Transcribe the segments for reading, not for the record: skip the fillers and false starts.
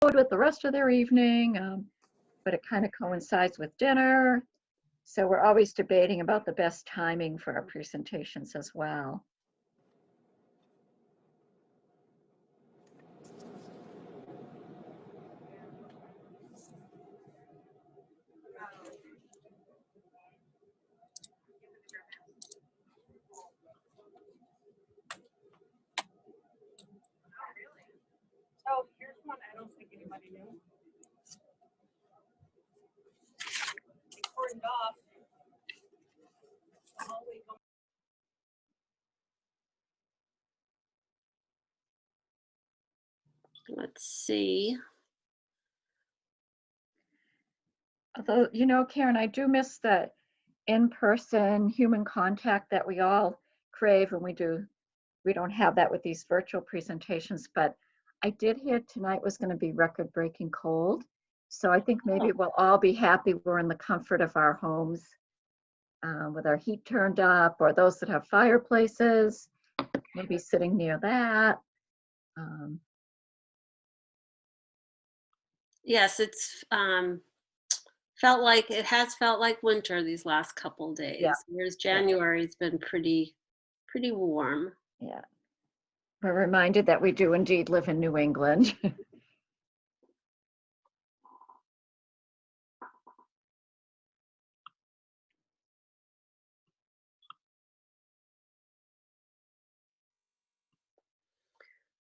with the rest of their evening, but it kind of coincides with dinner. So we're always debating about the best timing for our presentations as well. Oh, here's one I don't think anybody knew. It's cordoned off. Let's see. Although, you know, Karen, I do miss that in-person human contact that we all crave, and we don't have that with these virtual presentations, but I did hear tonight was going to be record-breaking cold. So I think maybe we'll all be happy we're in the comfort of our homes with our heat turned up, or those that have fireplaces, maybe sitting near that. Yes, it has felt like winter these last couple days. Yeah. Whereas January's been pretty warm. Yeah. We're reminded that we do indeed live in New England.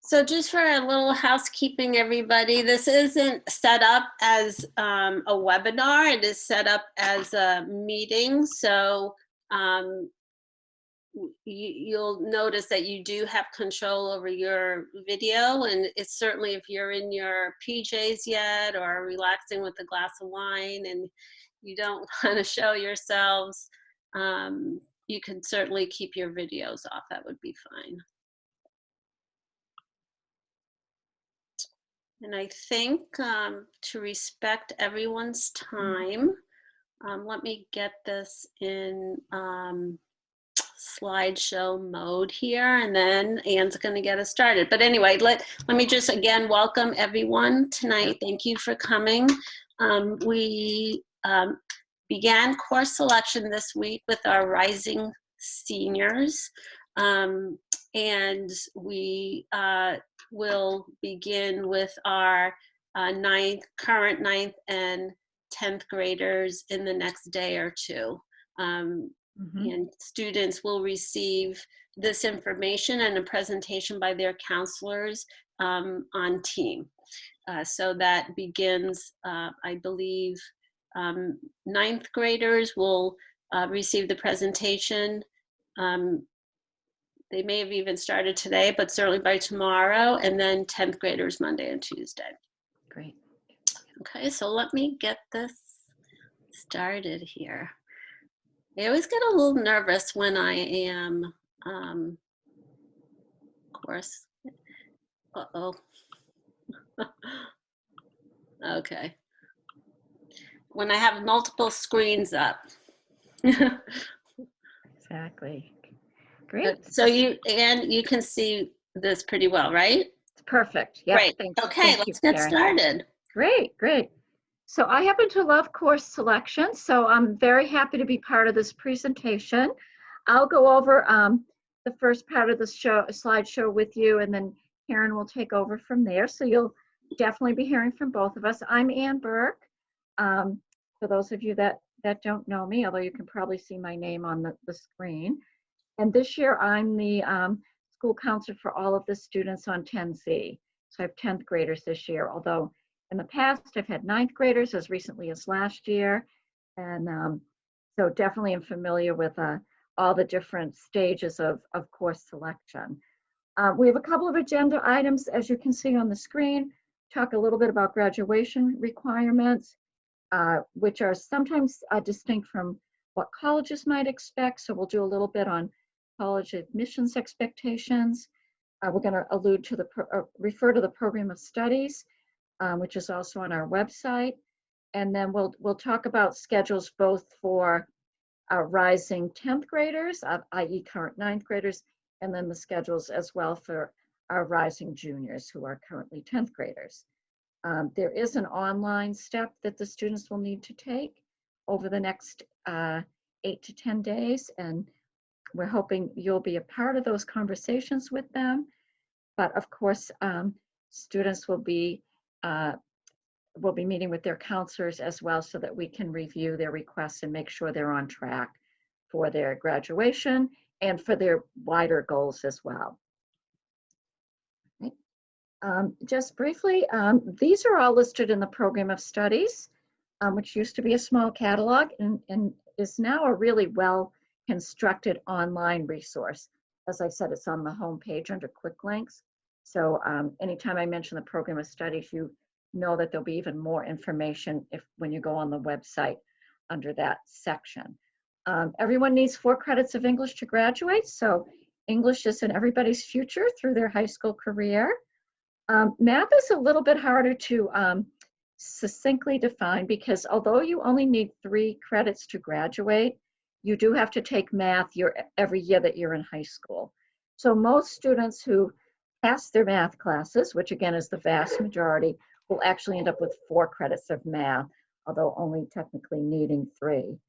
So just for a little housekeeping, everybody, this isn't set up as a webinar. It is set up as a meeting. So you'll notice that you do have control over your video, and it's certainly if you're in your PJs yet or relaxing with a glass of wine and you don't want to show yourselves, you can certainly keep your videos off. That would be fine. And I think to respect everyone's time, let me get this in slideshow mode here, and then Anne's going to get us started. But anyway, let me just again welcome everyone tonight. Thank you for coming. We began course selection this week with our rising seniors, and we will begin with our current 9th and 10th graders in the next day or two. And students will receive this information and a presentation by their counselors on team. So that begins, I believe, 9th graders will receive the presentation. They may have even started today, but certainly by tomorrow, and then 10th graders Monday and Tuesday. Great. Okay, so let me get this started here. I always get a little nervous when I am, of course. Uh-oh. Okay. When I have multiple screens up. Exactly. Great. So you can see this pretty well, right? It's perfect. Yeah. Great. Okay, let's get started. Great. So I happen to love course selection, so I'm very happy to be part of this presentation. I'll go over the first part of the slideshow with you, and then Karen will take over from there. So you'll definitely be hearing from both of us. I'm Ann Burke. For those of you that don't know me, although you can probably see my name on the screen. And this year I'm the school counselor for all of the students on 10C. So I have 10th graders this year, although in the past I've had 9th graders as recently as last year. And so definitely am familiar with all the different stages of course selection. We have a couple of agenda items, as you can see on the screen. Talk a little bit about graduation requirements, which are sometimes distinct from what colleges might expect. So we'll do a little bit on college admissions expectations. We're going to refer to the program of studies, which is also on our website. And then we'll talk about schedules both for our rising 10th graders, i.e. current 9th graders, and then the schedules as well for our rising juniors who are currently 10th graders. There is an online step that the students will need to take over the next 8 to 10 days, and we're hoping you'll be a part of those conversations with them. But of course, students will be meeting with their counselors as well so that we can review their requests and make sure they're on track for their graduation and for their wider goals as well. Okay. Just briefly, these are all listed in the program of studies, which used to be a small catalog and is now a really well constructed online resource. As I said, it's on the home page under quick links. So anytime I mention the program of studies, you know that there'll be even more information when you go on the website under that section. Everyone needs 4 credits of English to graduate, so English is in everybody's future through their high school career. Math is a little bit harder to succinctly define because although you only need 3 credits to graduate, you do have to take math every year that you're in high school. So most students who pass their math classes, which again is the vast majority, will actually end up with 4 credits of math, although only technically needing 3.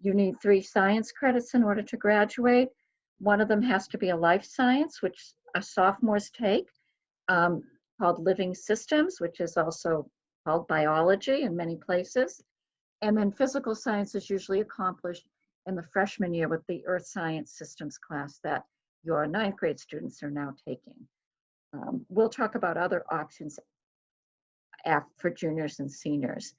You need 3 science credits in order to graduate. One of them has to be a life science, which sophomores take, called living systems, which is also called biology in many places. And then physical science is usually accomplished in the freshman year with the earth science systems class that your 9th grade students are now taking. We'll talk about other options for juniors and seniors.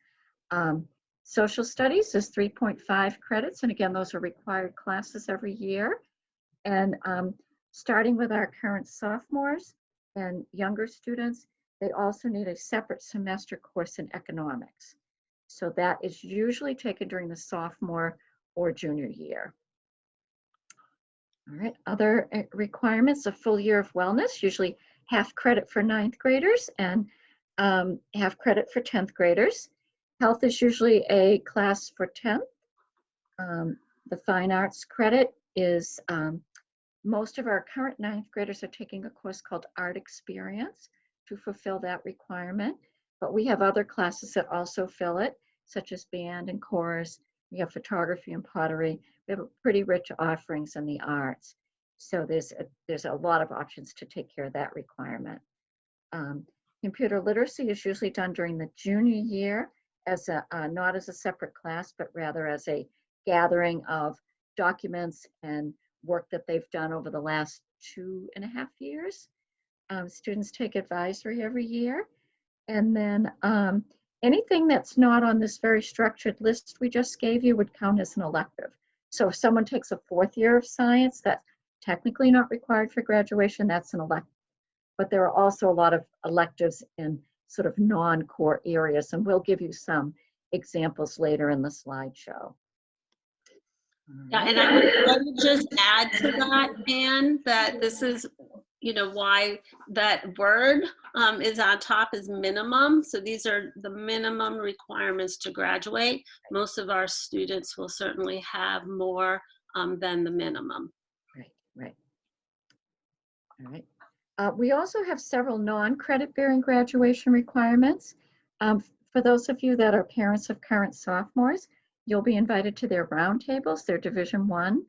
Social studies is 3.5 credits, and again, those are required classes every year. And starting with our current sophomores and younger students, they also need a separate semester course in economics. So that is usually taken during the sophomore or junior year. All right, other requirements: a full year of wellness, usually half credit for 9th graders and half credit for 10th graders. Health is usually a class for 10th. The fine arts credit is, most of our current 9th graders are taking a course called Art Experience to fulfill that requirement. But we have other classes that also fill it, such as band and chorus. We have photography and pottery. We have pretty rich offerings in the arts. So there's a lot of options to take care of that requirement. Computer literacy is usually done during the junior year as not as a separate class, but rather as a gathering of documents and work that they've done over the last 2.5 years. Students take advisory every year. And then anything that's not on this very structured list we just gave you would count as an elective. So if someone takes a 4th year of science, that's technically not required for graduation, that's an elective. But there are also a lot of electives in sort of non-core areas, and we'll give you some examples later in the slideshow. Yeah, and I would just add to that, Anne, that this is, why that word is on top is minimum. So these are the minimum requirements to graduate. Most of our students will certainly have more than the minimum. Right. All right. We also have several non-credit bearing graduation requirements. For those of you that are parents of current sophomores, you'll be invited to their roundtables, their Division 1,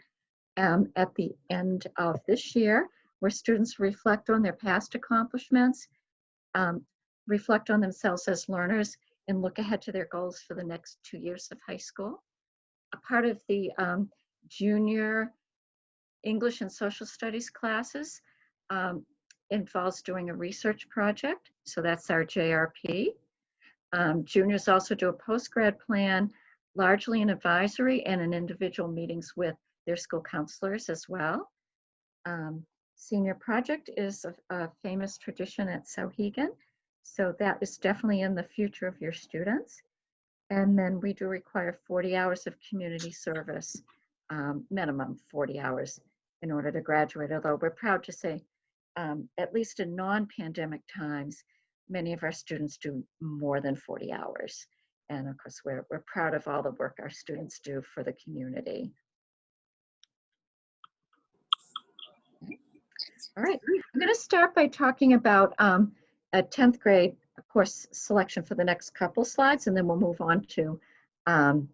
at the end of this year, where students reflect on their past accomplishments, reflect on themselves as learners, and look ahead to their goals for the next 2 years of high school. A part of the junior English and social studies classes involves doing a research project, so that's our JRP. Juniors also do a post-grad plan, largely in advisory and in individual meetings with their school counselors as well. Senior project is a famous tradition at Souhegan, so that is definitely in the future of your students. And then we do require 40 hours of community service, minimum 40 hours in order to graduate, although we're proud to say, at least in non-pandemic times, many of our students do more than 40 hours. And of course, we're proud of all the work our students do for the community. All right, I'm going to start by talking about a 10th grade course selection for the next couple slides, and then we'll move on to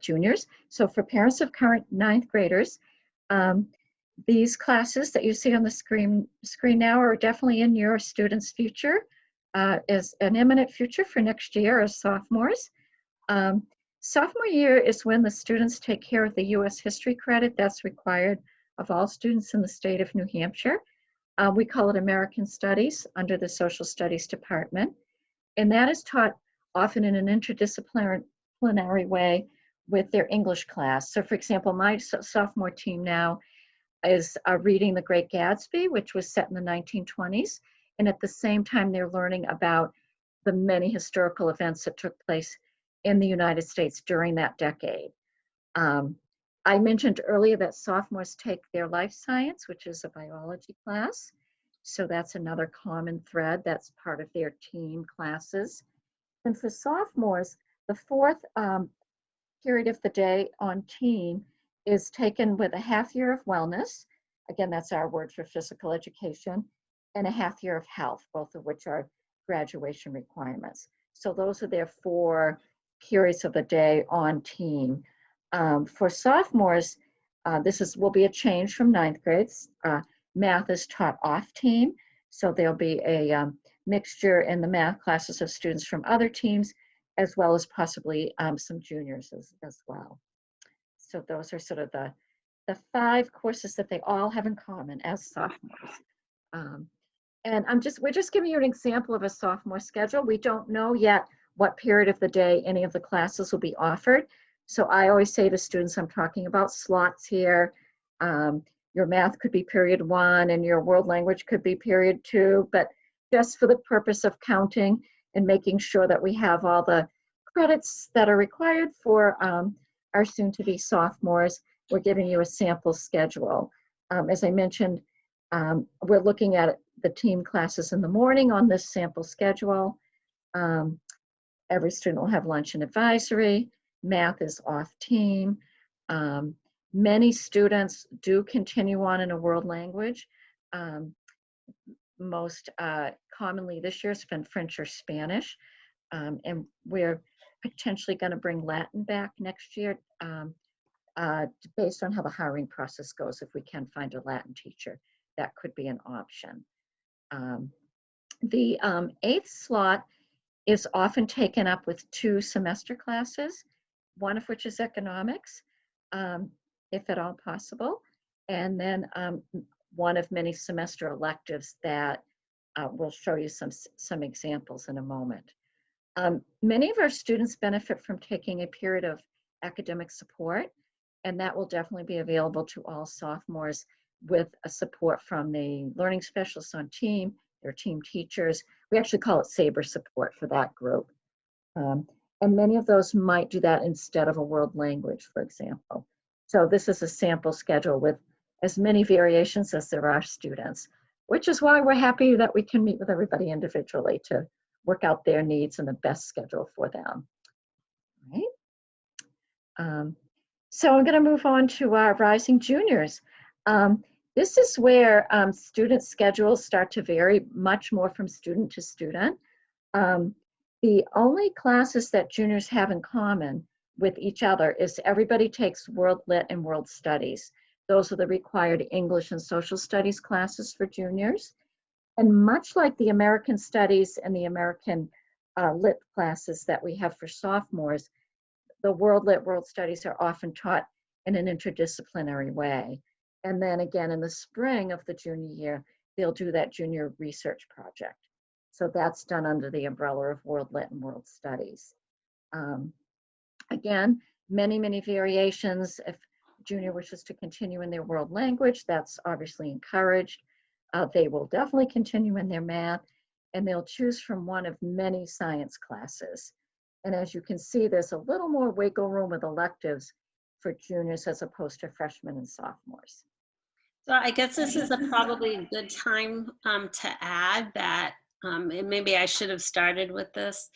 juniors. So for parents of current ninth graders, these classes that you see on the screen now are definitely in your students' future, as an imminent future for next year as sophomores. Sophomore year is when the students take care of the U.S. history credit that's required of all students in the state of New Hampshire. We call it American Studies under the Social Studies Department. And that is taught often in an interdisciplinary way with their English class. So for example, my sophomore team now is reading The Great Gatsby, which was set in the 1920s. And at the same time, they're learning about the many historical events that took place in the United States during that decade. I mentioned earlier that sophomores take their life science, which is a biology class. So that's another common thread that's part of their team classes. And for sophomores, the fourth period of the day on team is taken with a half year of wellness. Again, that's our word for physical education, and a half year of health, both of which are graduation requirements. So those are their 4 periods of the day on team. For sophomores, will be a change from ninth grades. Math is taught off team, so there'll be a mixture in the math classes of students from other teams, as well as possibly some juniors as well. So those are sort of the 5 courses that they all have in common as sophomores. And we're just giving you an example of a sophomore schedule. We don't know yet what period of the day any of the classes will be offered. So I always say to students, I'm talking about slots here. Your math could be period 1 and your world language could be period 2, but just for the purpose of counting and making sure that we have all the credits that are required for our soon-to-be sophomores, we're giving you a sample schedule. As I mentioned, we're looking at the team classes in the morning on this sample schedule. Every student will have lunch and advisory. Math is off team. Many students do continue on in a world language. Most commonly this year has been French or Spanish. And we're potentially going to bring Latin back next year based on how the hiring process goes. If we can find a Latin teacher, that could be an option. The 8th slot is often taken up with 2 semester classes, one of which is economics, if at all possible, and then one of many semester electives that we'll show you some examples in a moment. Many of our students benefit from taking a period of academic support, and that will definitely be available to all sophomores with a support from the learning specialists on team, their team teachers. We actually call it SABRE support for that group. And many of those might do that instead of a world language, for example. So this is a sample schedule with as many variations as there are students, which is why we're happy that we can meet with everybody individually to work out their needs and the best schedule for them. All right. So I'm going to move on to our rising juniors. This is where student schedules start to vary much more from student to student. The only classes that juniors have in common with each other is everybody takes World Lit and World Studies. Those are the required English and Social Studies classes for juniors. And much like the American Studies and the American Lit classes that we have for sophomores, the World Lit, World Studies are often taught in an interdisciplinary way. And then again, in the spring of the junior year, they'll do that junior research project. So that's done under the umbrella of World Lit and World Studies. Again, many variations. If junior wishes to continue in their world language, that's obviously encouraged. They will definitely continue in their math, and they'll choose from one of many science classes. And as you can see, there's a little more wiggle room with electives for juniors as opposed to freshmen and sophomores. So I guess this is probably a good time to add that, and maybe I should have started with this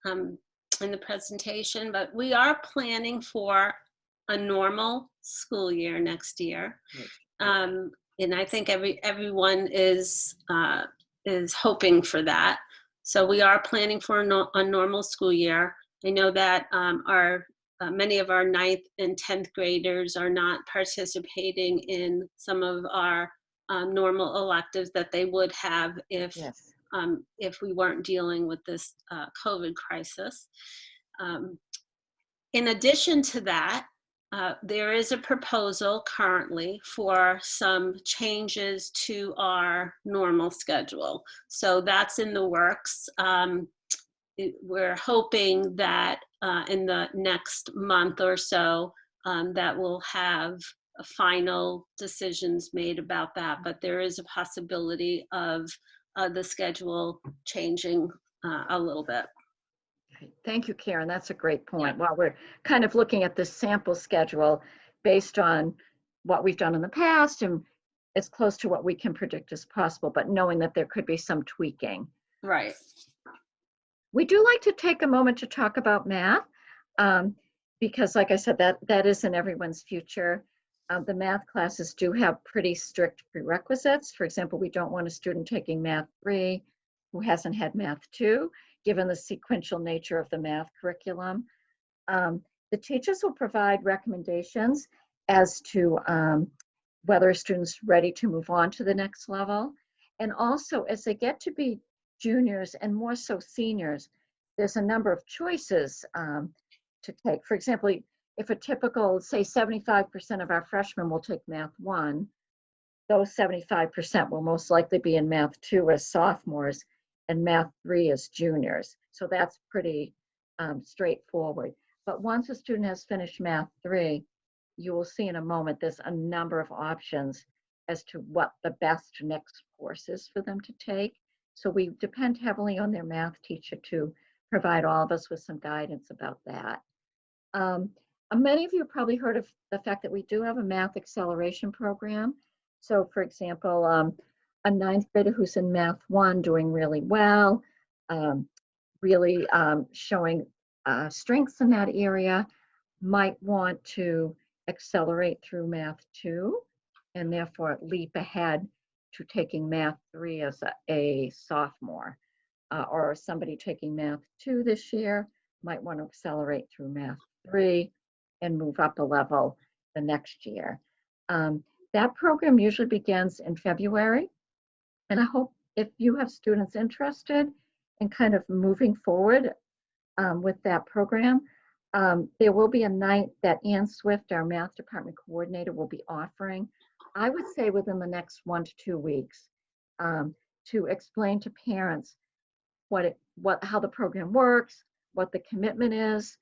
in the presentation, but we are planning for a normal school year next year. And I think everyone is hoping for that. So we are planning for a normal school year. I know that many of our 9th and 10th graders are not participating in some of our normal electives that they would have Yes. if we weren't dealing with this COVID crisis. In addition to that, there is a proposal currently for some changes to our normal schedule. So that's in the works. We're hoping that in the next month or so that we'll have final decisions made about that. But there is a possibility of the schedule changing a little bit. Okay, thank you, Karen. That's a great point. While we're kind of looking at this sample schedule based on what we've done in the past and as close to what we can predict as possible, but knowing that there could be some tweaking. Right. We do like to take a moment to talk about math because, like I said, that is in everyone's future. The math classes do have pretty strict prerequisites. For example, we don't want a student taking Math 3 who hasn't had Math 2, given the sequential nature of the math curriculum. The teachers will provide recommendations as to whether a student's ready to move on to the next level. And also, as they get to be juniors and more so seniors, there's a number of choices to take. For example, if a typical, say 75% of our freshmen will take Math 1, those 75% will most likely be in Math 2 as sophomores and Math 3 as juniors. So that's pretty straightforward. But once a student has finished Math 3, you will see in a moment there's a number of options as to what the best next course is for them to take. So we depend heavily on their math teacher to provide all of us with some guidance about that. Many of you have probably heard of the fact that we do have a math acceleration program. So for example, a 9th grader who's in Math 1 doing really well, really showing strengths in that area, might want to accelerate through Math 2 and therefore leap ahead to taking Math 3 as a sophomore. Or somebody taking Math 2 this year might want to accelerate through Math 3 and move up a level the next year. That program usually begins in February. And I hope if you have students interested in kind of moving forward with that program, there will be a night that Ann Swift, our math department coordinator, will be offering, I would say within the next 1 to 2 weeks, to explain to parents how the program works, what the commitment is,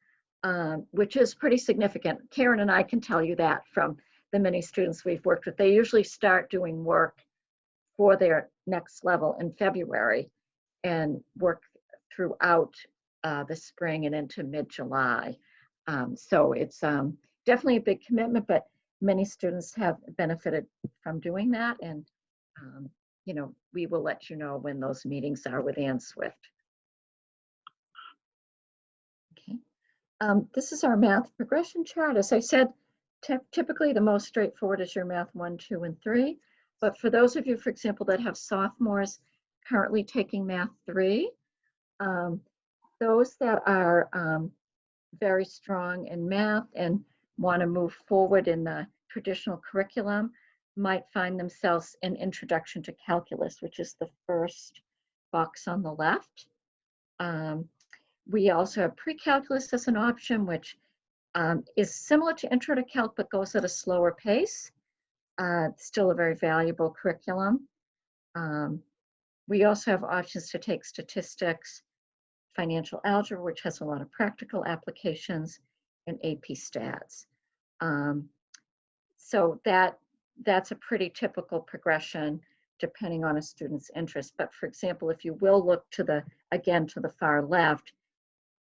which is pretty significant. Karen and I can tell you that from the many students we've worked with. They usually start doing work for their next level in February and work throughout the spring and into mid-July. So it's definitely a big commitment, but many students have benefited from doing that. And, we will let you know when those meetings are with Ann Swift. Okay. This is our math progression chart. As I said, typically the most straightforward is your Math 1, 2, and 3. But for those of you, for example, that have sophomores currently taking Math 3, those that are very strong in math and want to move forward in the traditional curriculum might find themselves in Introduction to Calculus, which is the first box on the left. We also have Pre-Calculus as an option, which is similar to Intro to Calc, but goes at a slower pace. Still a very valuable curriculum. We also have options to take statistics, financial algebra, which has a lot of practical applications, and AP Stats. So that's a pretty typical progression depending on a student's interest. But for example, if you will look to the far left,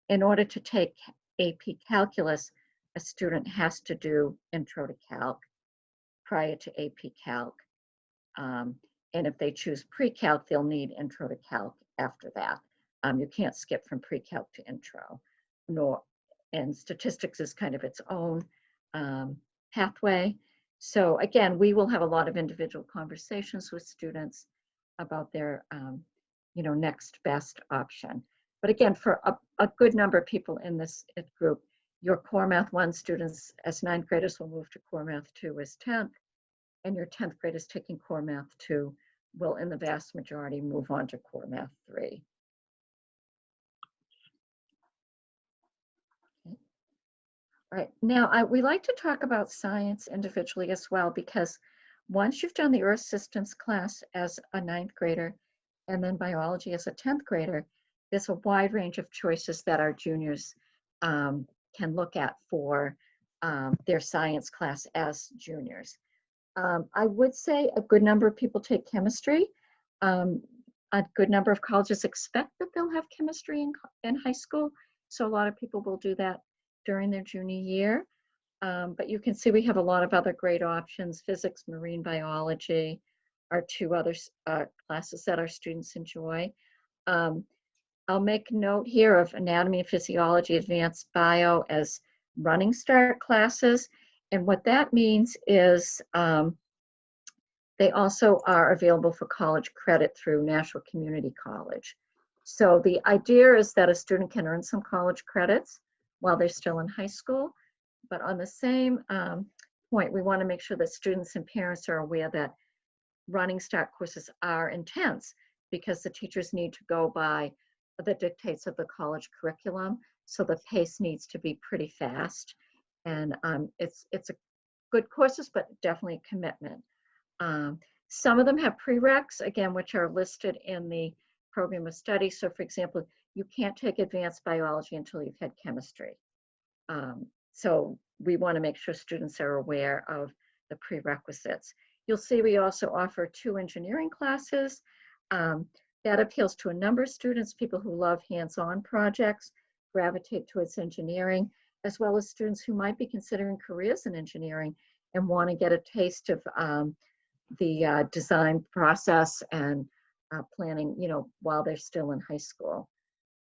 in order to take AP Calculus, a student has to do Intro to Calc prior to AP Calc. And if they choose Pre-Calc, they'll need Intro to Calc after that. You can't skip from Pre-Calc to Intro, and statistics is kind of its own pathway. So again, we will have a lot of individual conversations with students about their next best option. But again, for a good number of people in this group, your Core Math 1 students as 9th graders will move to Core Math 2 as 10th, and your 10th graders taking Core Math 2 will, in the vast majority, move on to Core Math 3. Okay. All right, now we like to talk about science individually as well, because once you've done the Earth Systems class as a 9th grader, and then biology as a 10th grader, there's a wide range of choices that our juniors can look at for their science class as juniors. I would say a good number of people take chemistry. A good number of colleges expect that they'll have chemistry in high school, so a lot of people will do that during their junior year. But you can see we have a lot of other great options. Physics, marine biology are two other classes that our students enjoy. I'll make note here of anatomy and physiology, advanced bio as running start classes. And what that means is they also are available for college credit through National Community College. So the idea is that a student can earn some college credits while they're still in high school. But on the same point, we want to make sure that students and parents are aware that running start courses are intense because the teachers need to go by the dictates of the college curriculum. So the pace needs to be pretty fast. And it's a good courses, but definitely a commitment. Some of them have prereqs, again, which are listed in the program of study. So for example, you can't take advanced biology until you've had chemistry. So we want to make sure students are aware of the prerequisites. You'll see we also offer 2 engineering classes. That appeals to a number of students, people who love hands-on projects, gravitate towards engineering, as well as students who might be considering careers in engineering and want to get a taste of the design process and planning, while they're still in high school.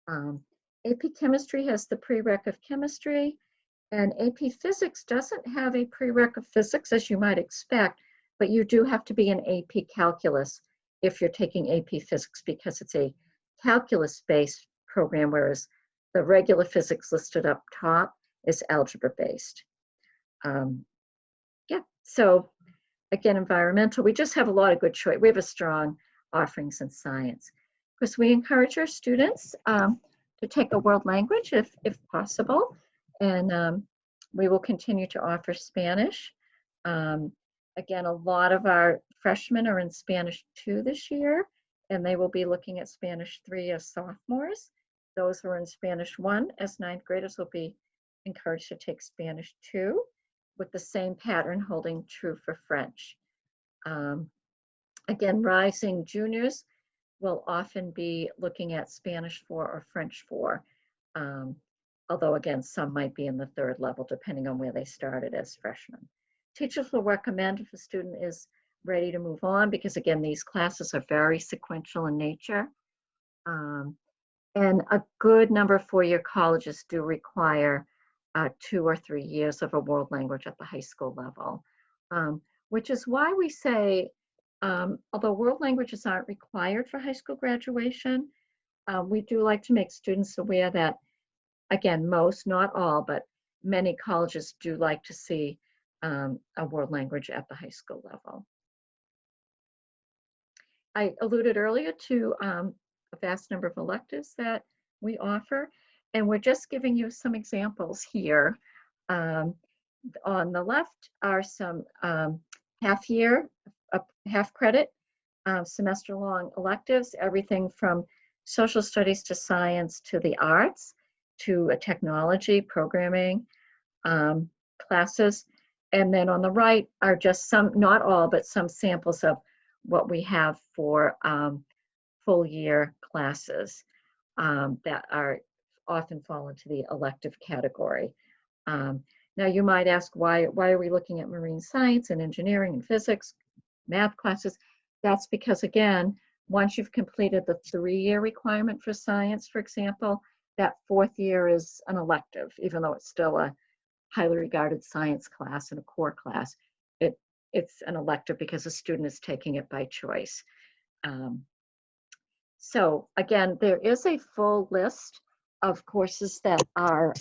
AP Chemistry has the prereq of chemistry, and AP Physics doesn't have a prereq of physics, as you might expect, but you do have to be in AP Calculus if you're taking AP Physics, because it's a calculus-based program, whereas the regular physics listed up top is algebra-based. Yeah, so again, environmental, we just have a lot of good choice. We have a strong offerings in science. Of course, we encourage our students to take a world language if possible, and we will continue to offer Spanish. Again, a lot of our freshmen are in Spanish 2 this year, and they will be looking at Spanish 3 as sophomores. Those who are in Spanish 1 as 9th graders will be encouraged to take Spanish 2, with the same pattern holding true for French. Again, rising juniors will often be looking at Spanish 4 or French 4, although again, some might be in the 3rd level, depending on where they started as freshmen. Teachers will recommend if a student is ready to move on, because again, these classes are very sequential in nature. And a good number of 4-year colleges do require 2 or 3 years of a world language at the high school level, which is why we say, although world languages aren't required for high school graduation, we do like to make students aware that, again, most, not all, but many colleges do like to see a world language at the high school level. I alluded earlier to a vast number of electives that we offer, and we're just giving you some examples here. On the left are some half-year, half-credit, semester-long electives, everything from social studies to science to the arts to technology, programming classes. And then on the right are just some, not all, but some samples of what we have for full year classes that are often fall into the elective category. Now you might ask, why are we looking at marine science and engineering and physics, math classes? That's because, again, once you've completed the 3-year requirement for science, for example, that 4th year is an elective, even though it's still a highly regarded science class and a core class. It's an elective because a student is taking it by choice. So again, there is a full list of courses that are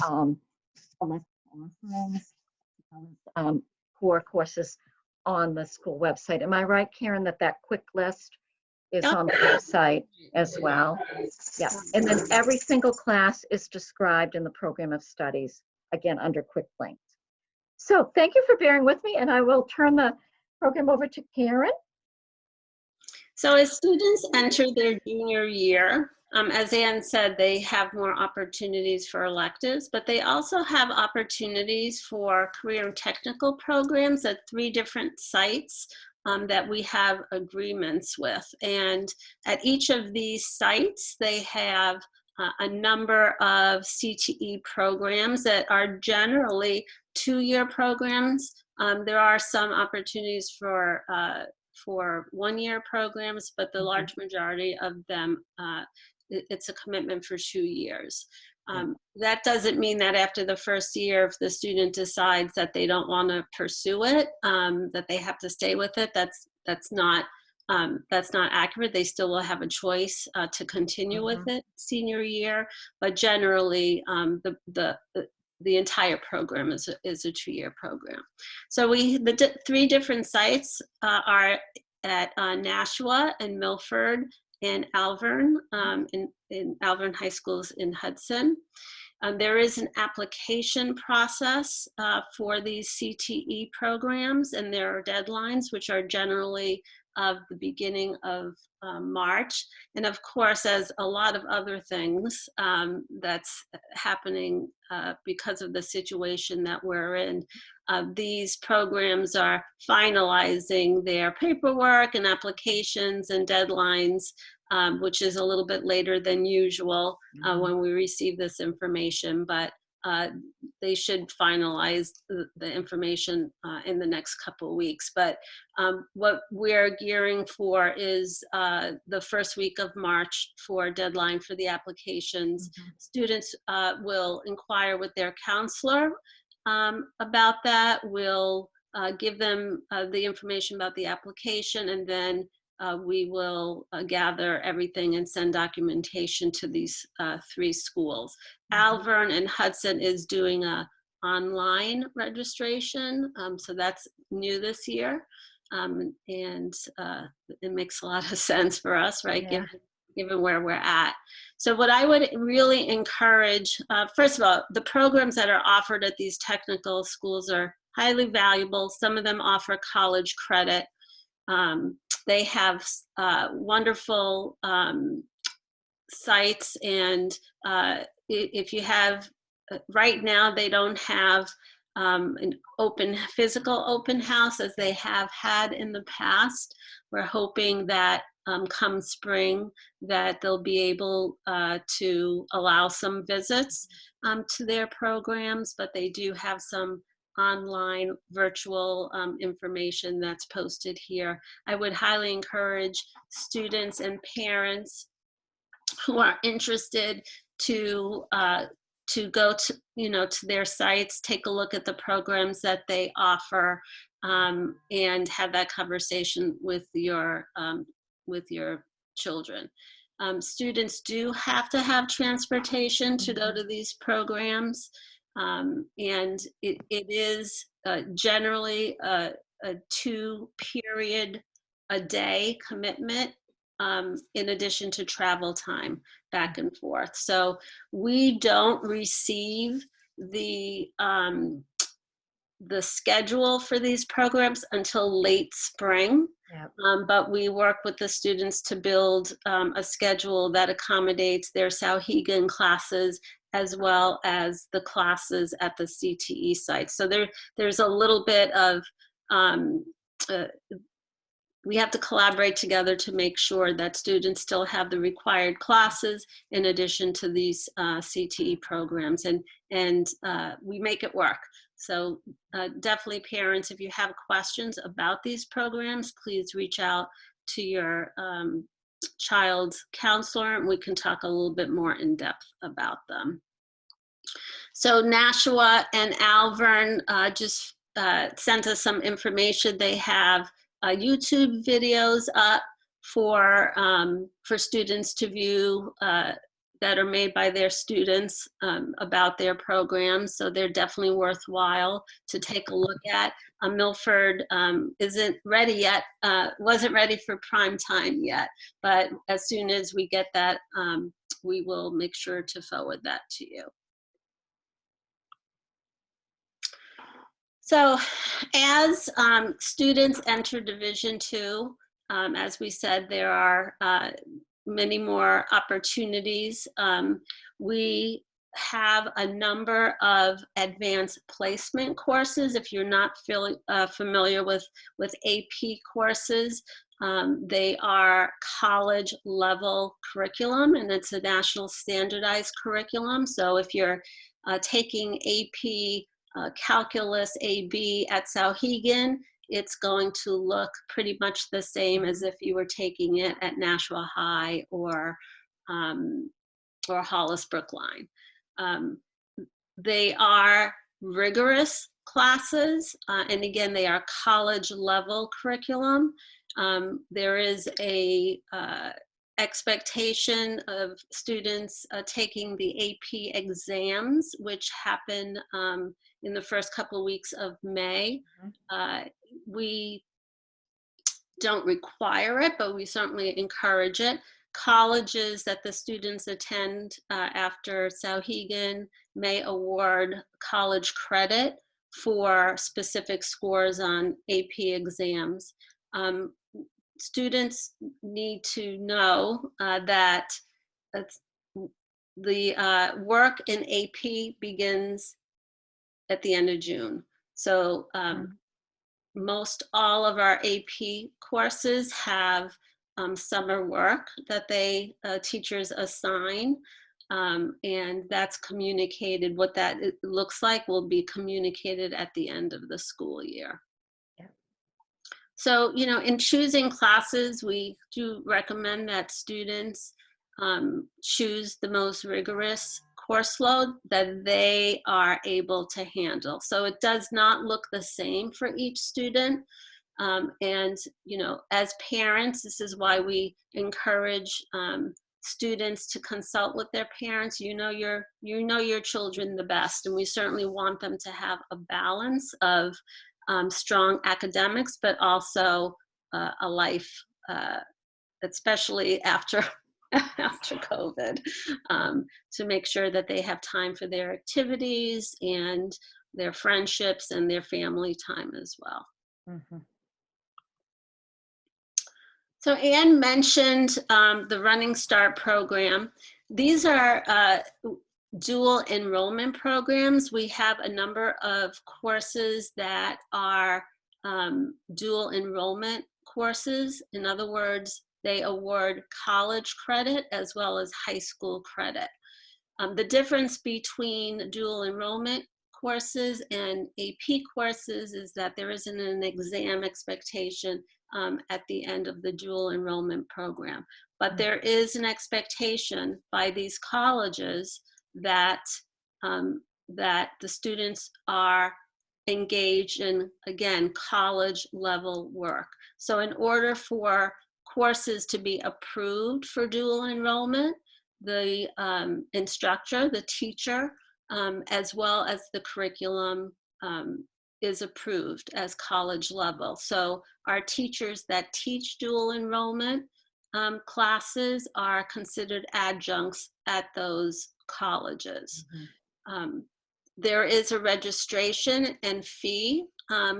core courses on the school website. Am I right, Karen, that that quick list is on the website as well? Yeah, and then every single class is described in the program of studies, again, under quick links. So thank you for bearing with me, and I will turn the program over to Karen. So as students enter their junior year, as Anne said, they have more opportunities for electives, but they also have opportunities for career and technical programs at 3 different sites that we have agreements with. And at each of these sites, they have a number of CTE programs that are generally 2-year programs. There are some opportunities for 1-year programs, but the large majority of them, it's a commitment for 2 years. That doesn't mean that after the first year, if the student decides that they don't want to pursue it, that they have to stay with it. That's not accurate. They still will have a choice to continue with it senior year, but generally the entire program is a 2-year program. So the 3 different sites are at Nashua and Milford and Alvern, in Alvern High Schools in Hudson. There is an application process for these CTE programs, and there are deadlines, which are generally of the beginning of March. And of course, as a lot of other things that's happening because of the situation that we're in, these programs are finalizing their paperwork and applications and deadlines, which is a little bit later than usual when we receive this information, but they should finalize the information in the next couple of weeks. But what we're gearing for is the first week of March for deadline for the applications. Students will inquire with their counselor about that. We'll give them the information about the application, and then we will gather everything and send documentation to these 3 schools. Alvern and Hudson is doing a online registration, so that's new this year, and it makes a lot of sense for us, right? Yeah. Given where we're at. So what I would really encourage, first of all, the programs that are offered at these technical schools are highly valuable. Some of them offer college credit. They have wonderful sites, and if you have, right now they don't have an physical open house as they have had in the past. We're hoping that come spring that they'll be able to allow some visits to their programs, but they do have some online virtual information that's posted here. I would highly encourage students and parents who are interested to go to, to their sites, take a look at the programs that they offer, and have that conversation with your children. Students do have to have transportation to go to these programs, and it is generally a 2-period-a-day commitment, in addition to travel time back and forth. So we don't receive the schedule for these programs until late spring. Yep. But we work with the students to build a schedule that accommodates their Souhegan classes as well as the classes at the CTE site. So there's a little bit of, we have to collaborate together to make sure that students still have the required classes in addition to these CTE programs, and we make it work. So definitely parents, if you have questions about these programs, please reach out to your child's counselor, and we can talk a little bit more in depth about them. So Nashua and Alvern just sent us some information. They have YouTube videos up for students to view that are made by their students about their programs. So they're definitely worthwhile to take a look at. Milford isn't ready yet, wasn't ready for prime time yet, but as soon as we get that, we will make sure to forward that to you. So as students enter Division II, as we said, there are many more opportunities. We have a number of advanced placement courses. If you're not familiar with AP courses, they are college level curriculum, and it's a national standardized curriculum. So if you're taking AP calculus AB at Souhegan, it's going to look pretty much the same as if you were taking it at Nashua High or Hollis Brookline. They are rigorous classes, and again, they are college level curriculum. There is a expectation of students taking the AP exams, which happen in the first couple of weeks of May. We don't require it, but we certainly encourage it. Colleges that the students attend after Souhegan may award college credit for specific scores on AP exams. Students need to know that the work in AP begins at the end of June. So most all of our AP courses have summer work that teachers assign, and that's communicated. What that looks like will be communicated at the end of the school year. So, in choosing classes, we do recommend that students choose the most rigorous course load that they are able to handle. So it does not look the same for each student. And, as parents, this is why we encourage students to consult with their parents. You know your children the best, and we certainly want them to have a balance of strong academics, but also a life, especially after COVID, to make sure that they have time for their activities and their friendships and their family time as well. So Anne mentioned the Running Start program. These are dual enrollment programs. We have a number of courses that are dual enrollment courses. In other words, they award college credit as well as high school credit. The difference between dual enrollment courses and AP courses is that there isn't an exam expectation at the end of the dual enrollment program. But there is an expectation by these colleges that that the students are engaged in, again, college level work. So in order for courses to be approved for dual enrollment, the instructor, the teacher, as well as the curriculum is approved as college level. So our teachers that teach dual enrollment classes are considered adjuncts at those colleges. There is a registration and fee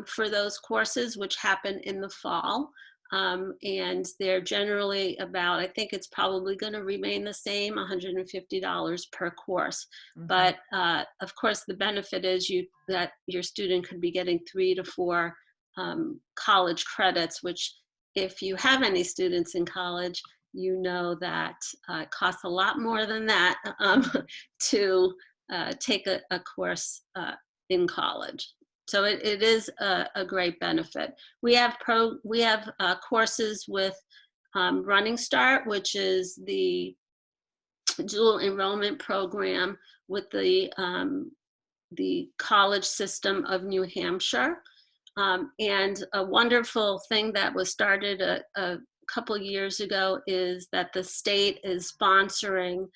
for those courses, which happen in the fall. And they're generally about, I think it's probably going to remain the same, $150 per course. But of course, the benefit is that your student could be getting 3 to 4 college credits, which if you have any students in college, you know that it costs a lot more than that to take a course in college. So it is a great benefit. We have courses with Running Start, which is the dual enrollment program with the college system of New Hampshire. And a wonderful thing that was started a couple years ago is that the state is sponsoring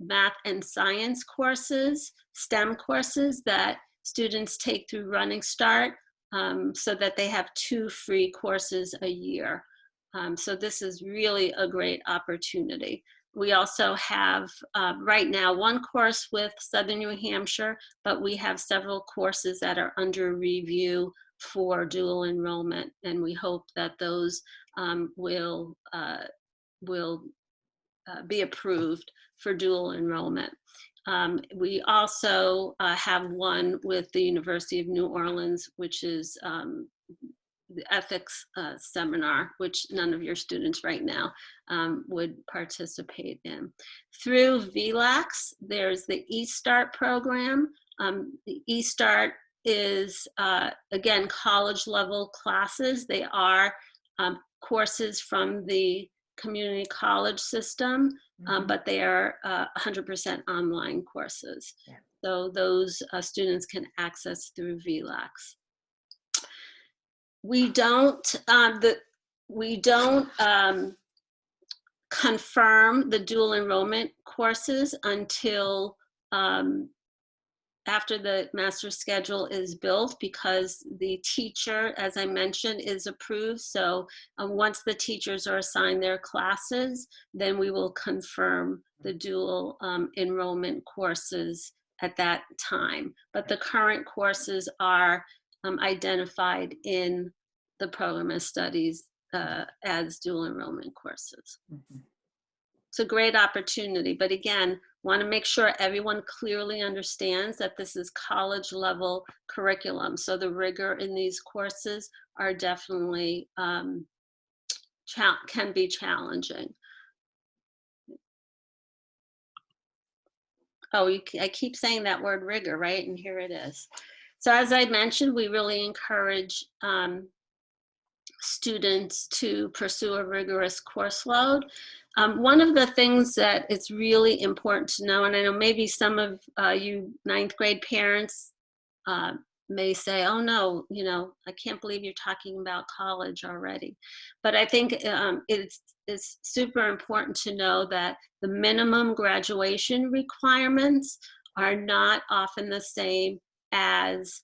math and science courses, STEM courses that students take through Running Start, so that they have 2 free courses a year. So this is really a great opportunity. We also have right now 1 course with Southern New Hampshire, but we have several courses that are under review for dual enrollment, and we hope that those will be approved for dual enrollment. We also have one with the University of New Orleans, which is the ethics seminar, which none of your students right now would participate in. Through VLAX, there's the eStart program. The eStart is, again, college level classes. They are courses from the community college system, but they are 100% online courses. Yeah. So those students can access through VLAX. We don't confirm the dual enrollment courses until after the master schedule is built, because the teacher, as I mentioned, is approved. So once the teachers are assigned their classes, then we will confirm the dual enrollment courses at that time. But the current courses are identified in the program of studies as dual enrollment courses. It's a great opportunity, but again, want to make sure everyone clearly understands that this is college level curriculum. So the rigor in these courses are definitely can be challenging. Oh, I keep saying that word rigor, right? And here it is. So as I mentioned, we really encourage students to pursue a rigorous course load. One of the things that it's really important to know, and I know maybe some of you 9th grade parents may say, oh no, you know, I can't believe you're talking about college already. But I think it's super important to know that the minimum graduation requirements are not often the same as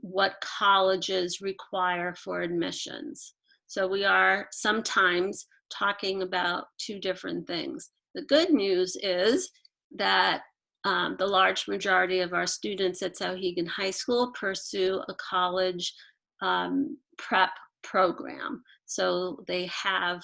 what colleges require for admissions. So we are sometimes talking about 2 different things. The good news is that the large majority of our students at Souhegan High School pursue a college prep program. So they have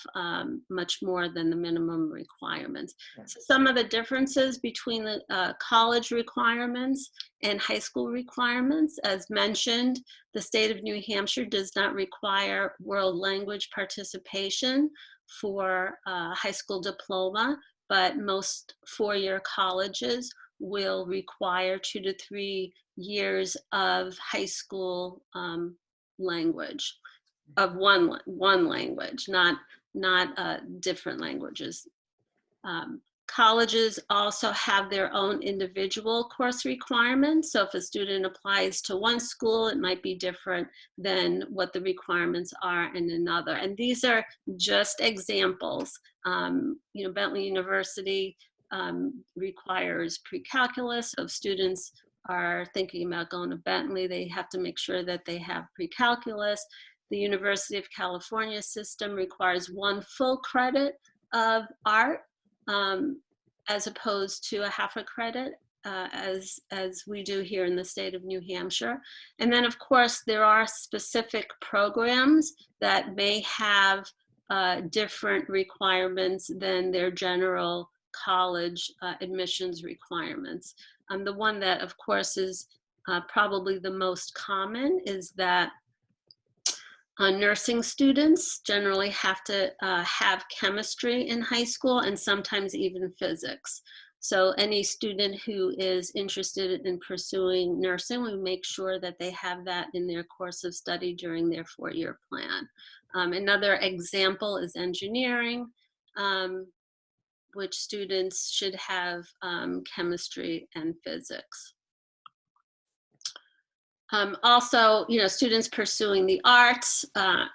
much more than the minimum requirements. So some of the differences between the college requirements and high school requirements, as mentioned, the state of New Hampshire does not require world language participation for high school diploma, but most 4-year colleges will require 2 to 3 years of high school language, of one language, not different languages. Colleges also have their own individual course requirements. So if a student applies to one school, it might be different than what the requirements are in another. And these are just examples. You know, Bentley University requires pre-calculus. So if students are thinking about going to Bentley, they have to make sure that they have pre-calculus. The University of California system requires 1 full credit of art, as opposed to a half a credit, as we do here in the state of New Hampshire. And then of course there are specific programs that may have different requirements than their general college admissions requirements. The one that of course is probably the most common is that nursing students generally have to have chemistry in high school, and sometimes even physics. So any student who is interested in pursuing nursing, we make sure that they have that in their course of study during their 4-year plan. Another example is engineering, which students should have chemistry and physics. Also, students pursuing the arts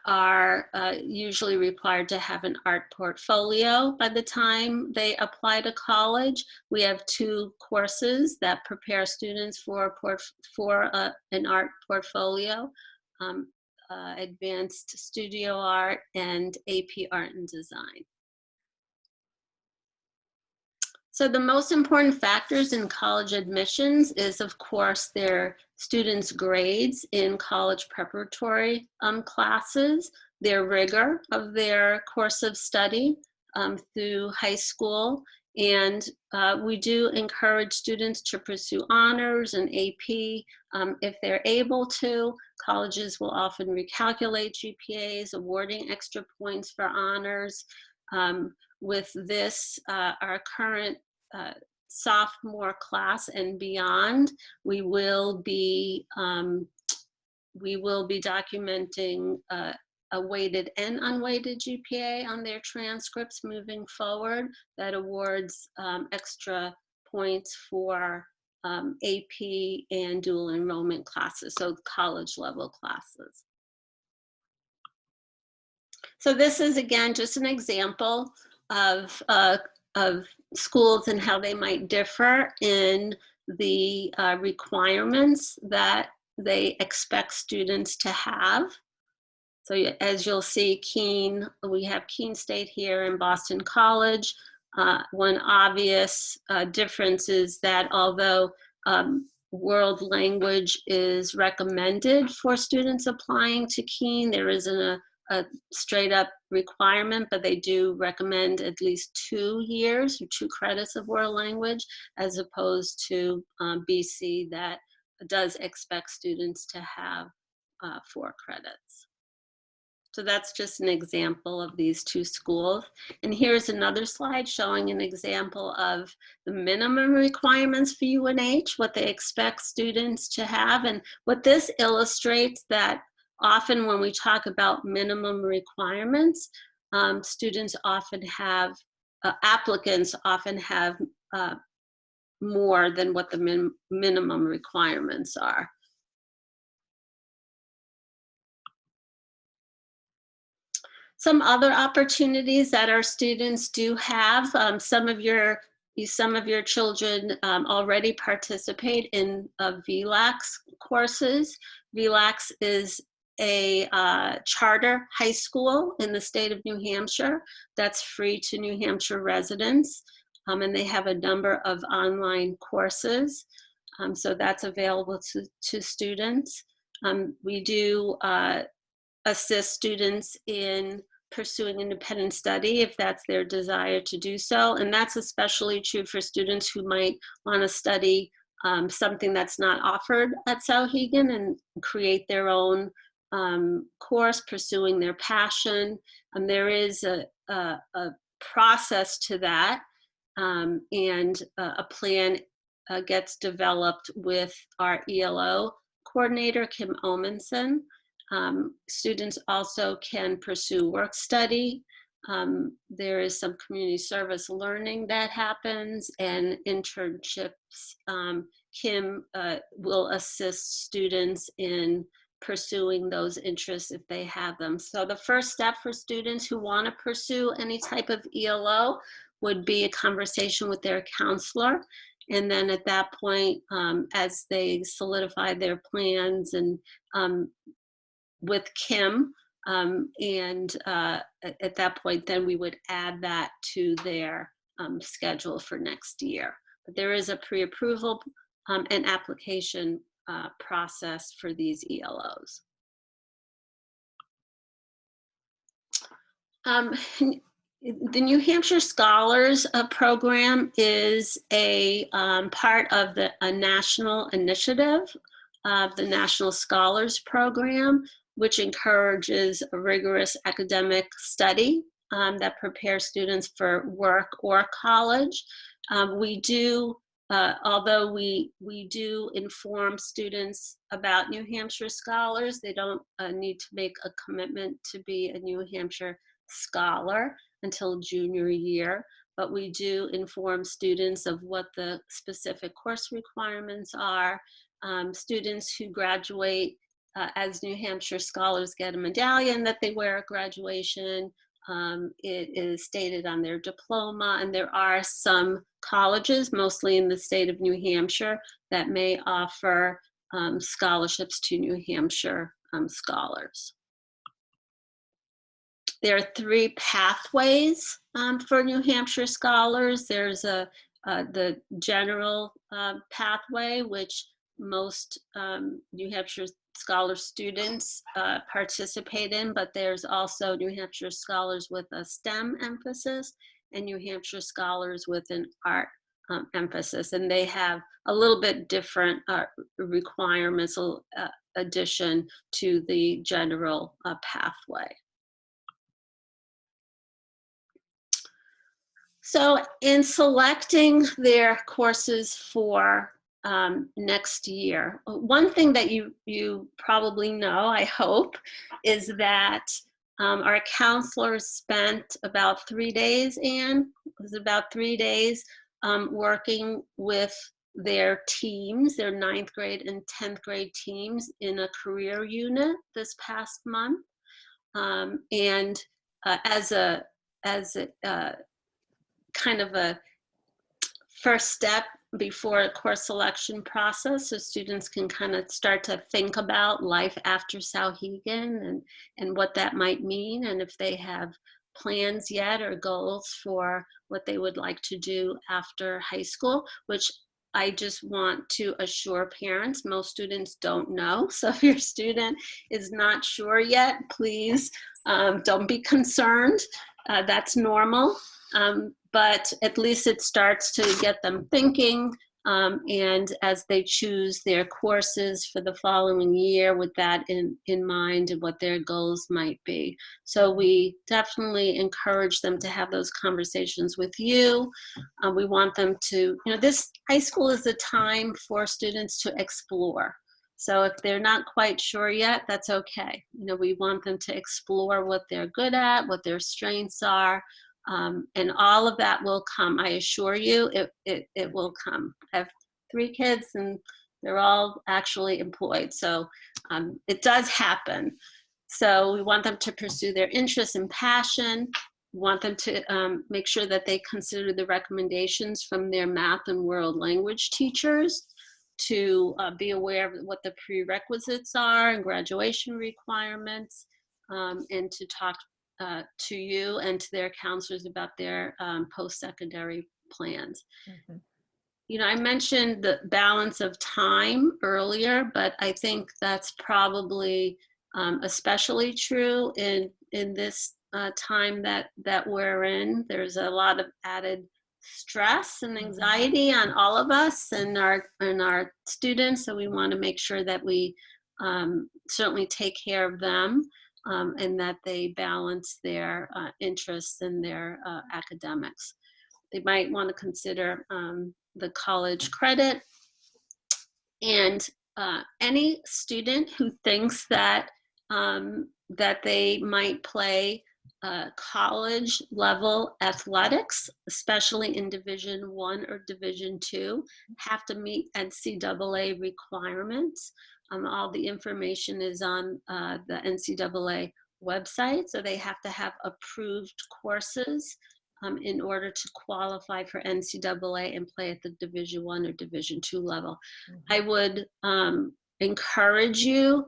are usually required to have an art portfolio by the time they apply to college. We have 2 courses that prepare students for an art portfolio, Advanced Studio Art and AP Art and Design. So the most important factors in college admissions is, of course, their students' grades in college preparatory classes, their rigor of their course of study through high school. And we do encourage students to pursue honors and AP if they're able to. Colleges will often recalculate GPAs, awarding extra points for honors. With this, our current sophomore class and beyond, we will be documenting a weighted and unweighted GPA on their transcripts moving forward that awards extra points for AP and dual enrollment classes, so college level classes. So this is, again, just an example of schools and how they might differ in the requirements that they expect students to have. So as you'll see, Keene, we have Keene State here and Boston College. One obvious difference is that although world language is recommended for students applying to Keene, there isn't a straight up requirement, but they do recommend at least 2 years or 2 credits of world language, as opposed to BC that does expect students to have 4 credits. So that's just an example of these 2 schools. And here's another slide showing an example of the minimum requirements for UNH, what they expect students to have. And what this illustrates that often when we talk about minimum requirements, students often have, applicants often have more than what the minimum requirements are. Some other opportunities that our students do have, some of your children already participate in VLAX courses. VLAX is a charter high school in the state of New Hampshire that's free to New Hampshire residents, and they have a number of online courses, so that's available to students. We do assist students in pursuing independent study if that's their desire to do so. And that's especially true for students who might want to study something that's not offered at Souhegan and create their own course, pursuing their passion. There is a process to that, and a plan gets developed with our ELO coordinator, Kim Omenson. Students also can pursue work study. There is some community service learning that happens, and internships. Kim will assist students in pursuing those interests if they have them. So the first step for students who want to pursue any type of ELO would be a conversation with their counselor. And then at that point, as they solidify their plans and with Kim, and at that point, then we would add that to their schedule for next year. But there is a pre-approval and application process for these ELOs. The New Hampshire Scholars Program is a part of a national initiative of the National Scholars Program, which encourages a rigorous academic study that prepares students for work or college. We do, although we do inform students about New Hampshire Scholars, they don't need to make a commitment to be a New Hampshire Scholar until junior year. but we do inform students of what the specific course requirements are. Students who graduate as New Hampshire scholars get a medallion that they wear at graduation. It is stated on their diploma, and there are some colleges, mostly in the state of New Hampshire, that may offer scholarships to New Hampshire scholars. There are 3 pathways for New Hampshire scholars. There's the general pathway, which most New Hampshire scholar students participate in, but there's also New Hampshire scholars with a STEM emphasis and New Hampshire scholars with an art emphasis, and they have a little bit different requirements, addition to the general pathway. So in selecting their courses for next year, one thing that you probably know, I hope, is that our counselors spent about 3 days, Anne, it was about 3 days working with their teams, their 9th grade and 10th grade teams in a career unit this past month. And as a kind of a first step before a course selection process, so students can kind of start to think about life after Souhegan and what that might mean, and if they have plans yet or goals for what they would like to do after high school, which I just want to assure parents, most students don't know. So if your student is not sure yet, please don't be concerned. That's normal. But at least it starts to get them thinking, and as they choose their courses for the following year with that in mind and what their goals might be. So we definitely encourage them to have those conversations with you. We want them to, this high school is a time for students to explore. So if they're not quite sure yet, that's okay. We want them to explore what they're good at, what their strengths are. And all of that will come. I assure you, it will come. I have 3 kids and they're all actually employed. So it does happen. So we want them to pursue their interests and passion. We want them to make sure that they consider the recommendations from their math and world language teachers, to be aware of what the prerequisites are and graduation requirements, and to talk to you and to their counselors about their post-secondary plans. Mm-hmm. I mentioned the balance of time earlier, but I think that's probably especially true in this time that we're in. There's a lot of added stress and anxiety on all of us and our students, so we want to make sure that we certainly take care of them. And that they balance their interests and their academics. They might want to consider the college credit. And any student who thinks that that they might play college level athletics, especially in Division I or Division II, have to meet NCAA requirements. All the information is on the NCAA website, so they have to have approved courses in order to qualify for NCAA and play at the Division I or Division II level. Mm-hmm. I would encourage you,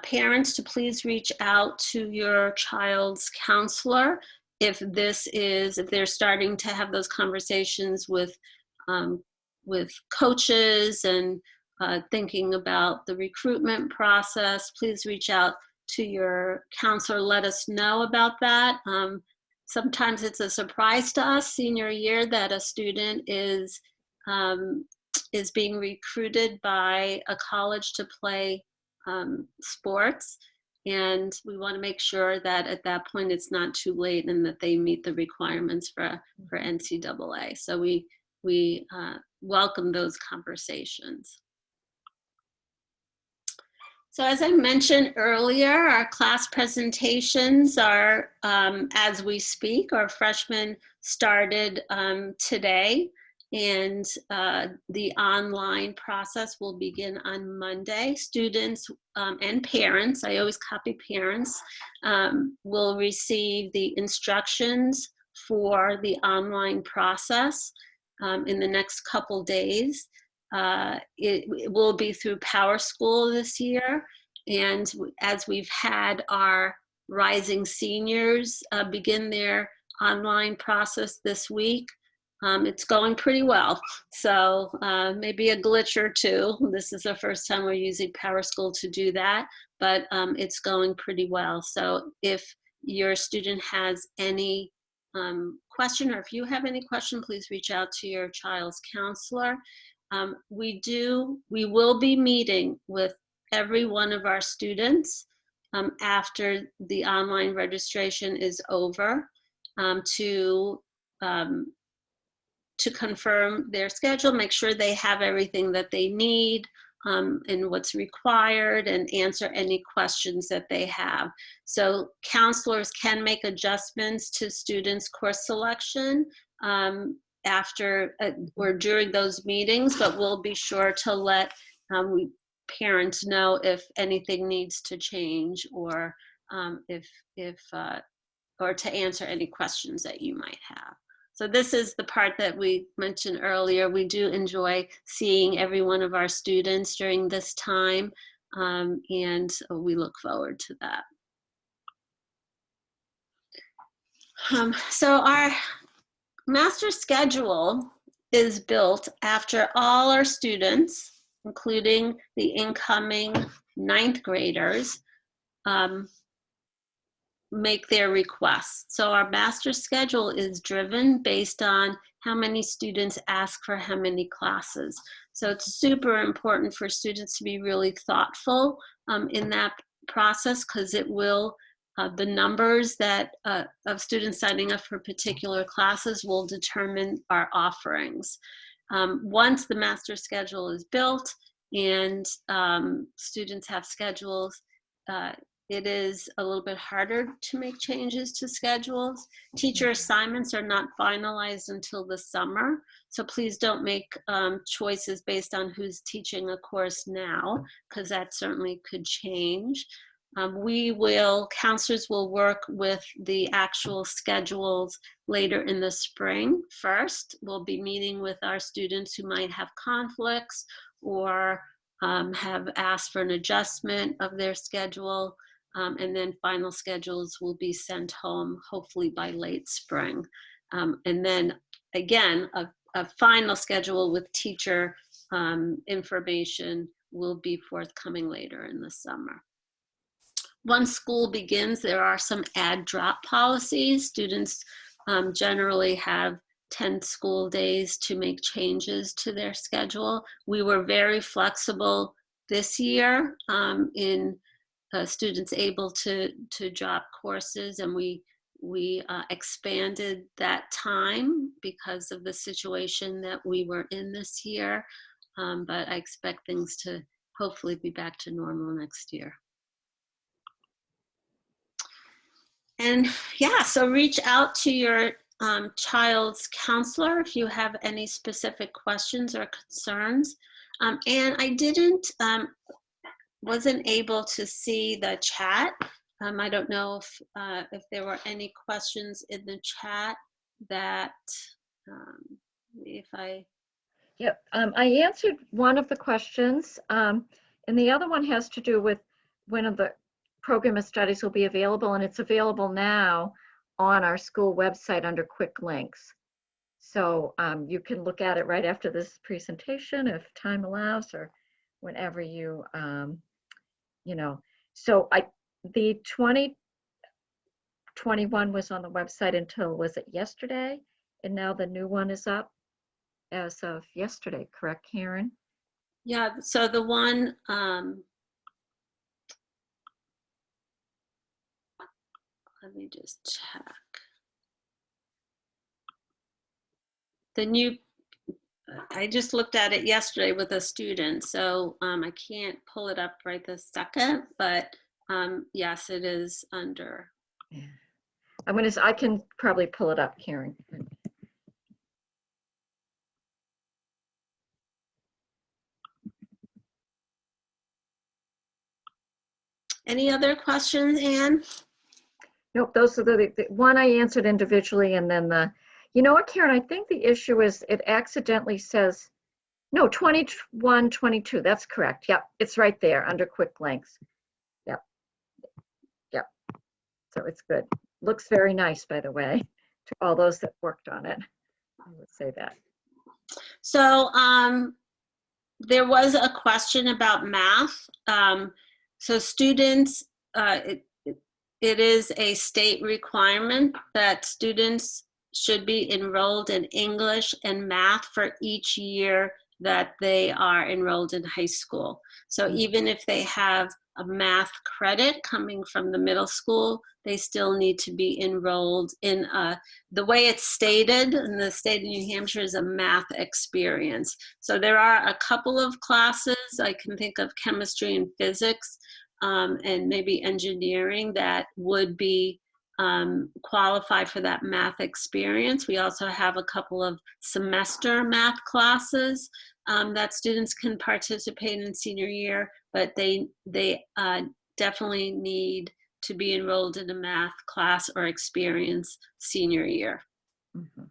parents, to please reach out to your child's counselor if they're starting to have those conversations with coaches and thinking about the recruitment process. Please reach out to your counselor. Let us know about that. Sometimes it's a surprise to us senior year that a student is being recruited by a college to play sports. And we want to make sure that at that point it's not too late and that they meet the requirements for NCAA. So we welcome those conversations. So as I mentioned earlier, our class presentations are as we speak. Our freshmen started today, and the online process will begin on Monday. Students and parents, I always copy parents, will receive the instructions for the online process in the next couple days. It will be through PowerSchool this year. And as we've had our rising seniors begin their online process this week, it's going pretty well. So maybe a glitch or two. This is the first time we're using PowerSchool to do that, but it's going pretty well. So if your student has any question, or if you have any question, please reach out to your child's counselor. We will be meeting with every one of our students after the online registration is over to confirm their schedule, make sure they have everything that they need and what's required, and answer any questions that they have. So counselors can make adjustments to students' course selection after or during those meetings, but we'll be sure to let parents know if anything needs to change, or or to answer any questions that you might have. So this is the part that we mentioned earlier. We do enjoy seeing every one of our students during this time, and we look forward to that. So our master schedule is built after all our students, including the incoming 9th graders, make their requests. So our master schedule is driven based on how many students ask for how many classes. So it's super important for students to be really thoughtful in that process, because it will, the numbers that of students signing up for particular classes will determine our offerings. Once the master schedule is built and students have schedules, it is a little bit harder to make changes to schedules. Teacher assignments are not finalized until the summer, so please don't make choices based on who's teaching a course now, because that certainly could change. Counselors will work with the actual schedules later in the spring. First, we'll be meeting with our students who might have conflicts or have asked for an adjustment of their schedule. And then final schedules will be sent home, hopefully by late spring. And then again, a final schedule with teacher information will be forthcoming later in the summer. Once school begins, there are some add drop policies. Students generally have 10 school days to make changes to their schedule. We were very flexible this year in students able to drop courses, and we expanded that time because of the situation that we were in this year. But I expect things to hopefully be back to normal next year. And yeah, so reach out to your child's counselor if you have any specific questions or concerns. And I wasn't able to see the chat. I don't know if there were any questions in the chat that Yep, I answered one of the questions, and the other one has to do with when of the program of studies will be available, and it's available now on our school website under quick links. So you can look at it right after this presentation if time allows, or whenever you, So the 2021 was on the website until, was it yesterday? And now the new one is up as of yesterday, correct, Karen? Yeah, so the one, let me just check. The new I just looked at it yesterday with a student, so I can't pull it up right this second, but yes, it is under. Yeah. I can probably pull it up, Karen. Any other questions, Anne? Nope, those are the one I answered individually, and then you know what, Karen, I think the issue is it accidentally says, no, 21, 22, that's correct. Yep, it's right there under quick links. Yep, yep, so it's good. Looks very nice, by the way, to all those that worked on it. I would say that. So there was a question about math. So students, it is a state requirement that students should be enrolled in English and math for each year that they are enrolled in high school. So even if they have a math credit coming from the middle school, they still need to be enrolled in the way it's stated in the state of New Hampshire is a math experience. So there are a couple of classes, I can think of chemistry and physics, and maybe engineering that would be qualify for that math experience. We also have a couple of semester math classes that students can participate in senior year, but they definitely need to be enrolled in a math class or experience senior year. Mm-hmm.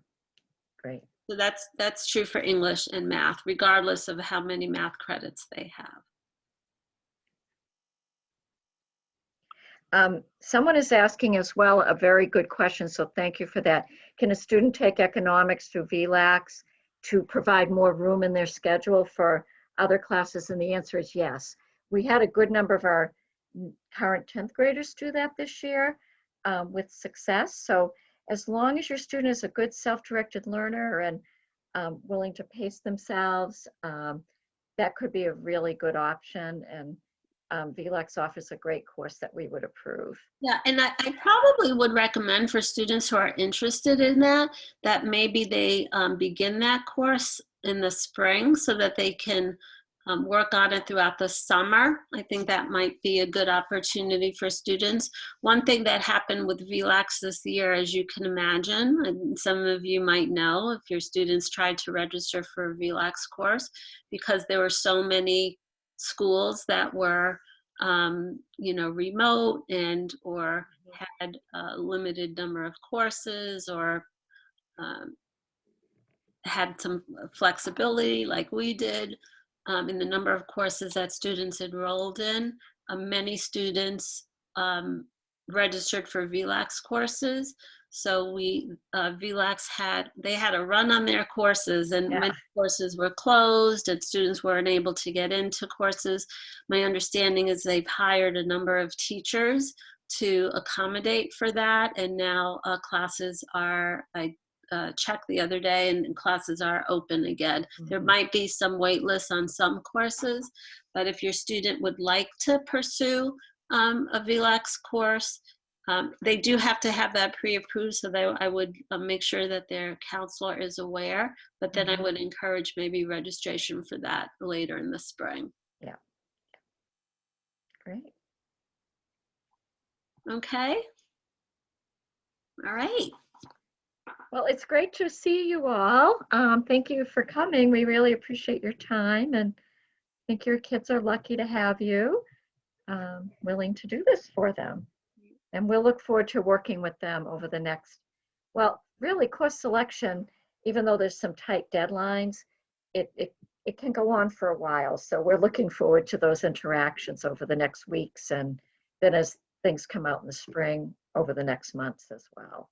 Great. So that's true for English and math, regardless of how many math credits they have. Someone is asking as well a very good question, so thank you for that. Can a student take economics through VLAX to provide more room in their schedule for other classes? And the answer is yes. We had a good number of our current 10th graders do that this year with success. So as long as your student is a good self-directed learner and willing to pace themselves, that could be a really good option. And VLAX offers a great course that we would approve. Yeah, and I probably would recommend for students who are interested in that maybe they begin that course in the spring so that they can work on it throughout the summer. I think that might be a good opportunity for students. One thing that happened with VLAX this year, as you can imagine, and some of you might know if your students tried to register for a VLAX course, because there were so many schools that were remote and or had a limited number of courses or had some flexibility like we did in the number of courses that students enrolled in. Many students registered for VLAX courses. So VLAX had a run on their courses, and many courses were closed and students weren't able to get into courses. My understanding is they've hired a number of teachers to accommodate for that, and now classes are, I checked the other day, and classes are open again. There might be some wait lists on some courses, but if your student would like to pursue a VLAX course, they do have to have that pre-approved, so I would make sure that their counselor is aware, but then I would encourage maybe registration for that later in the spring. Yeah. Great. Okay. All right. Well, it's great to see you all. Thank you for coming. We really appreciate your time, and I think your kids are lucky to have you willing to do this for them. And we'll look forward to working with them over the next, well, really course selection, even though there's some tight deadlines, it can go on for a while. So we're looking forward to those interactions over the next weeks, and then as things come out in the spring, over the next months as well.